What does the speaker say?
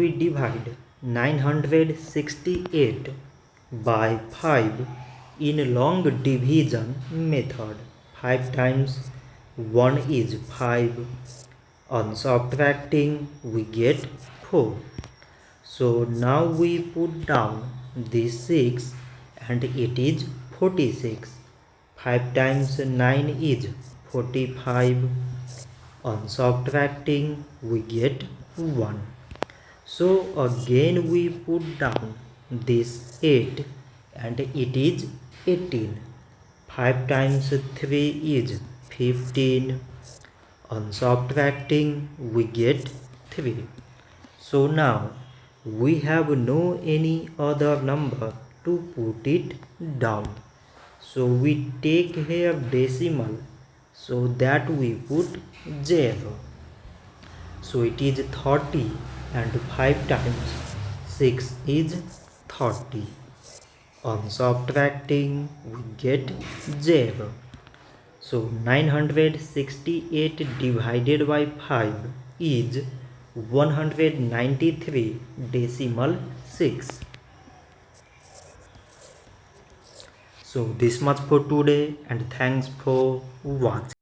We divide 968 by 5 in long division method. 5 times 1 is 5. On subtracting we get 4. So now we put down this 6 and it is 46. 5 times 9 is 45. On subtracting we get 1. So again we put down this 8 and it is 18. 5 times 3 is 15. On subtracting we get 3. So now we have no any other number to put it down. So we take here decimal, so that we put 0. So it is 30 and 5 times 6 is 30. On subtracting we get 0. So 968 divided by 5 is 193.6. So this much for today and thanks for watching.